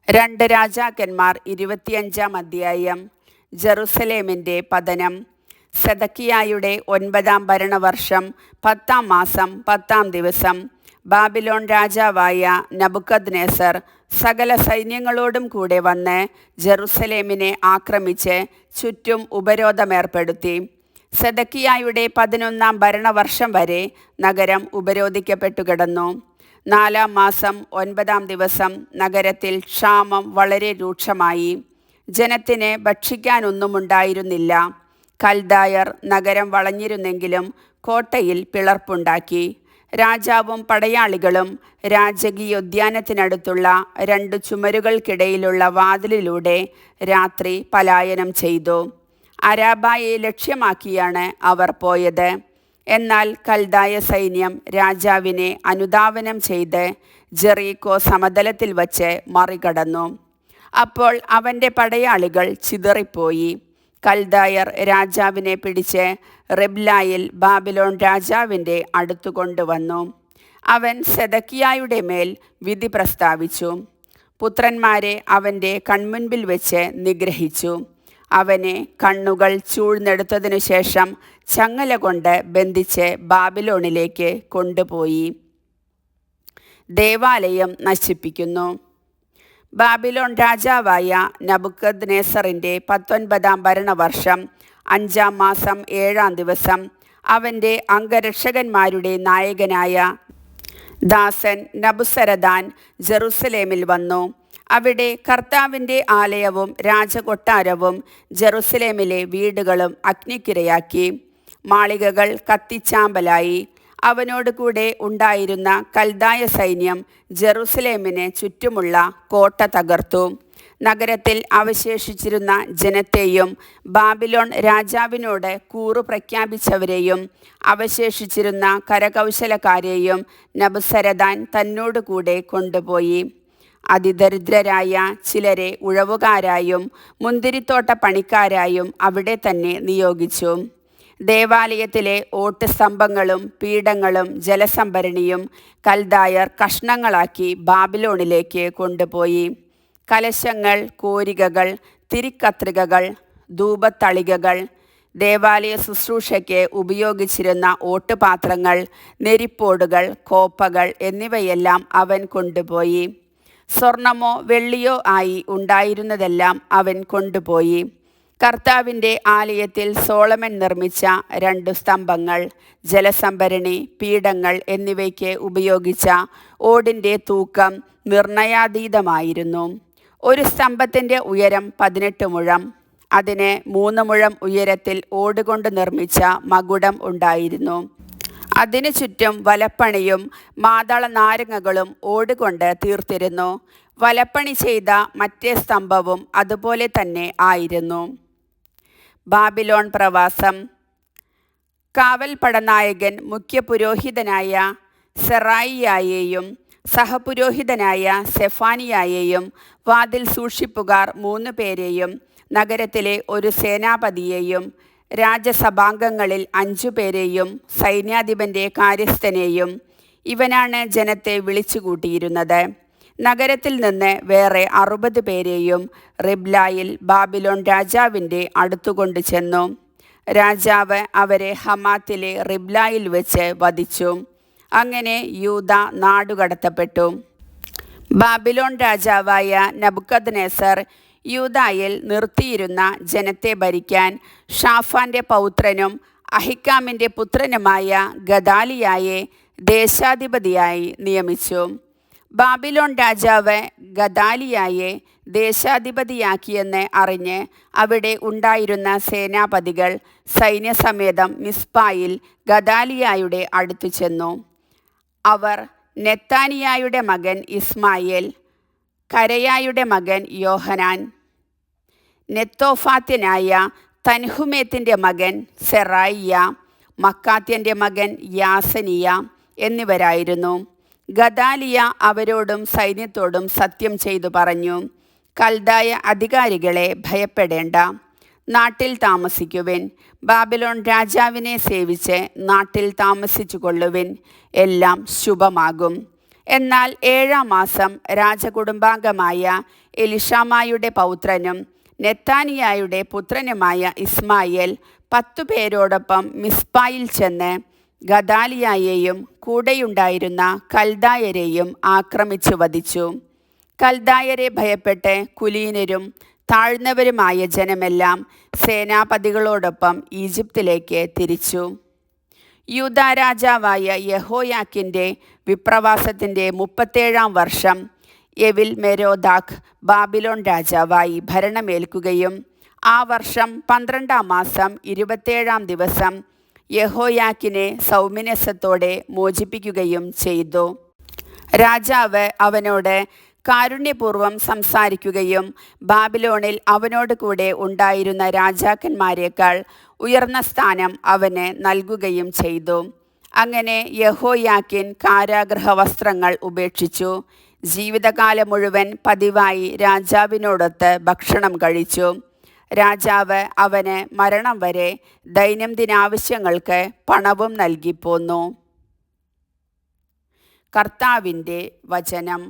രണ്ട് രാജാക്കന്മാർ 25-ാം അധ്യായം. ജെറുസലേമിൻ്റെ പതനം. സെദക്കിയായുടെ 9-ാം ഭരണവർഷം 10-ാം മാസം 10-ാം ദിവസം ബാബിലോൺ രാജാവായ നബുക്കദ്നേസർ സകല സൈന്യങ്ങളോടും കൂടെ വന്ന് ജെറുസലേമിനെ ആക്രമിച്ച് ചുറ്റും ഉപരോധമേർപ്പെടുത്തി. സെദക്കിയായുടെ 11-ാം ഭരണവർഷം വരെ നഗരം ഉപരോധിക്കപ്പെട്ടു കിടന്നു. 4-ാം മാസം 9-ാം ദിവസം നഗരത്തിൽ ക്ഷാമം വളരെ രൂക്ഷമായി. ജനത്തിന് ഭക്ഷിക്കാനൊന്നുമുണ്ടായിരുന്നില്ല. കൽദായർ നഗരം വളഞ്ഞിരുന്നെങ്കിലും കോട്ടയിൽ പിളർപ്പുണ്ടാക്കി. രാജാവും പടയാളികളും രാജകീയോദ്യാനത്തിനടുത്തുള്ള 2 ചുമരുകൾക്കിടയിലുള്ള വാതിലിലൂടെ രാത്രി പലായനം ചെയ്തു. അരാബയെ ലക്ഷ്യമാക്കിയാണ് അവർ പോയത്. എന്നാൽ കൽദായ സൈന്യം രാജാവിനെ അനുധാവനം ചെയ്ത് ജെറീക്കോ സമതലത്തിൽ വച്ച് മറികടന്നു. അപ്പോൾ അവൻ്റെ പടയാളികൾ ചിതറിപ്പോയി. കൽദായർ രാജാവിനെ പിടിച്ച് റിബ്ലായിൽ ബാബിലോൺ രാജാവിൻ്റെ അടുത്തു കൊണ്ടുവന്നു. അവൻ സെദക്കിയായുടെ മേൽ വിധി പ്രസ്താവിച്ചു. പുത്രന്മാരെ അവൻ്റെ കൺമുൻപിൽ വെച്ച് നിഗ്രഹിച്ചു. അവനെ കണ്ണുകൾ ചൂഴ്ന്നെടുത്തതിനു ശേഷം ചങ്ങല കൊണ്ട് ബന്ധിച്ച് ബാബിലോണിലേക്ക് കൊണ്ടുപോയി. ദേവാലയം നശിപ്പിക്കുന്നു. ബാബിലോൺ രാജാവായ നബുക്കദ്നേസറിൻ്റെ 19-ാം ഭരണവർഷം 5-ാം മാസം 7-ാം ദിവസം അവൻ്റെ അംഗരക്ഷകന്മാരുടെ നായകനായ ദാസൻ നബുസരദാൻ ജെറുസലേമിൽ വന്നു. അവിടെ കർത്താവിൻ്റെ ആലയവും രാജകൊട്ടാരവും ജെറുസലേമിലെ വീടുകളും അഗ്നിക്കിരയാക്കി. മാളികകൾ കത്തിച്ചാമ്പലായി. അവനോട് കൂടെ ഉണ്ടായിരുന്ന കൽദായ സൈന്യം ജെറുസലേമിന് ചുറ്റുമുള്ള കോട്ട തകർത്തു. നഗരത്തിൽ അവശേഷിച്ചിരുന്ന ജനത്തെയും ബാബിലോൺ രാജാവിനോട് കൂറു പ്രഖ്യാപിച്ചവരെയും അവശേഷിച്ചിരുന്ന കരകൗശലക്കാരെയും നബുസരദാൻ തന്നോട് കൂടെ കൊണ്ടുപോയി. അതിദരിദ്രരായ ചിലരെ ഉഴവുകാരായും മുന്തിരിത്തോട്ട പണിക്കാരായും അവിടെ തന്നെ നിയോഗിച്ചു. ദേവാലയത്തിലെ ഓട്ടുസ്തംഭങ്ങളും പീഠങ്ങളും ജലസംഭരണിയും കൽദായർ കഷ്ണങ്ങളാക്കി ബാബിലോണിലേക്ക് കൊണ്ടുപോയി. കലശങ്ങൾ, കോരികകൾ, തിരിക്കത്രികകൾ, ധൂപത്തളികകൾ, ദേവാലയ ശുശ്രൂഷയ്ക്ക് ഉപയോഗിച്ചിരുന്ന ഓട്ടുപാത്രങ്ങൾ, നെരിപ്പോടുകൾ, കോപ്പകൾ എന്നിവയെല്ലാം അവൻ കൊണ്ടുപോയി. സ്വർണമോ വെള്ളിയോ ആയി ഉണ്ടായിരുന്നതെല്ലാം അവൻ കൊണ്ടുപോയി. കർത്താവിൻ്റെ ആലയത്തിൽ സോളമൻ നിർമ്മിച്ച 2 സ്തംഭങ്ങൾ, ജലസംഭരണി, പീഠങ്ങൾ എന്നിവയ്ക്ക് ഉപയോഗിച്ച ഓടിൻ്റെ തൂക്കം നിർണയാതീതമായിരുന്നു. ഒരു സ്തംഭത്തിൻ്റെ ഉയരം 18 മുഴം. അതിന് 3 മുഴം ഉയരത്തിൽ ഓടുകൊണ്ട് നിർമ്മിച്ച മകുടം ഉണ്ടായിരുന്നു. അതിനു ചുറ്റും വലപ്പണിയും മാതള നാരങ്ങകളും ഓടുകൊണ്ട് തീർത്തിരുന്നു. വലപ്പണി ചെയ്ത മറ്റേ സ്തംഭവും അതുപോലെ തന്നെ ആയിരുന്നു. ബാബിലോൺ പ്രവാസം. കാവൽ പടനായകൻ മുഖ്യപുരോഹിതനായ സെറായിയായെയും സഹപുരോഹിതനായ സെഫാനിയായെയും വാതിൽ സൂക്ഷിപ്പുകാർ 3 പേരെയും നഗരത്തിലെ ഒരു സേനാപതിയെയും രാജസഭാംഗങ്ങളിൽ 5 പേരെയും സൈന്യാധിപൻ്റെ കാര്യസ്ഥനെയും ഇവനാണ് ജനത്തെ വിളിച്ചുകൂട്ടിയിരുന്നത്. നഗരത്തിൽ നിന്ന് വേറെ 60 പേരെയും റിബ്ലായിൽ ബാബിലോൺ രാജാവിൻ്റെ അടുത്തുകൊണ്ടു ചെന്നു. രാജാവ് അവരെ ഹമാത്തിലെ റിബ്ലായിൽ വെച്ച് വധിച്ചു. അങ്ങനെ യൂദ നാടുകടത്തപ്പെട്ടു. ബാബിലോൺ രാജാവായ നബുക്കദ്നേസർ യൂദായിൽ നിർത്തിയിരുന്ന ജനത്തെ ഭരിക്കാൻ ഷാഫാൻ്റെ പൗത്രനും അഹിക്കാമിൻ്റെ പുത്രനുമായ ഗദാലിയായെ ദേശാധിപതിയായി നിയമിച്ചു. ബാബിലോൺ രാജാവ് ഗദാലിയായെ ദേശാധിപതിയാക്കിയെന്ന് അറിഞ്ഞ് അവിടെ ഉണ്ടായിരുന്ന സേനാപതികൾ സൈന്യസമേതം മിസ്പായിൽ ഗദാലിയായുടെ അടുത്തു ചെന്നു. അവർ നെത്താനിയായുടെ മകൻ ഇസ്മായേൽ, കരയായുടെ മകൻ യോഹനാൻ, നെത്തോഫാത്യനായ തൻഹുമേത്തിൻ്റെ മകൻ സെറായിയ, മക്കാത്യൻ്റെ മകൻ യാസനിയ എന്നിവരായിരുന്നു. ഗദാലിയ അവരോടും സൈന്യത്തോടും സത്യം ചെയ്തു പറഞ്ഞു, കൽദായ അധികാരികളെ ഭയപ്പെടേണ്ട. നാട്ടിൽ താമസിക്കുവിൻ. ബാബിലോൺ രാജാവിനെ സേവിച്ച് നാട്ടിൽ താമസിച്ചു കൊള്ളുവിൻ. എല്ലാം ശുഭമാകും. എന്നാൽ 7-ാം മാസം രാജകുടുംബാംഗമായ എലിഷാമായുടെ പൗത്രനും നെത്താനിയായുടെ പുത്രനുമായ ഇസ്മായേൽ 10 പേരോടൊപ്പം മിസ്പായിൽ ചെന്ന് ഗദാലിയായെയും കൂടെയുണ്ടായിരുന്ന കൽദായരെയും ആക്രമിച്ചു വധിച്ചു. കൽദായരെ ഭയപ്പെട്ട് കുലീനരും താഴ്ന്നവരുമായ ജനമെല്ലാം സേനാപതികളോടൊപ്പം ഈജിപ്തിലേക്ക് തിരിച്ചു. യൂദാ രാജാവായ യെഹോയാക്കിൻ്റെ വിപ്രവാസത്തിൻ്റെ 37-ാം വർഷം എവിൽ മെരോദാക്ക് ബാബിലോൺ രാജാവായി ഭരണമേൽക്കുകയും ആ വർഷം 12-ാം മാസം 27-ാം ദിവസം യെഹോയാക്കിനെ സൗമ്യനസ്യത്തോടെ മോചിപ്പിക്കുകയും ചെയ്തു. രാജാവ് അവനോട് കാരുണ്യപൂർവ്വം സംസാരിക്കുകയും ബാബിലോണിൽ അവനോട് കൂടെ ഉണ്ടായിരുന്ന രാജാക്കന്മാരെക്കാൾ ഉയർന്ന സ്ഥാനം അവന് നൽകുകയും ചെയ്തു. അങ്ങനെ യെഹോയാക്കിൻ കാരാഗൃഹ വസ്ത്രങ്ങൾ ഉപേക്ഷിച്ചു. ജീവിതകാലം മുഴുവൻ പതിവായി രാജാവിനോടൊത്ത് ഭക്ഷണം കഴിച്ചു. രാജാവ് അവന് മരണം വരെ ദൈനംദിനാവശ്യങ്ങൾക്ക് പണവും നൽകിപ്പോന്നു. കർത്താവിൻ്റെ വചനം.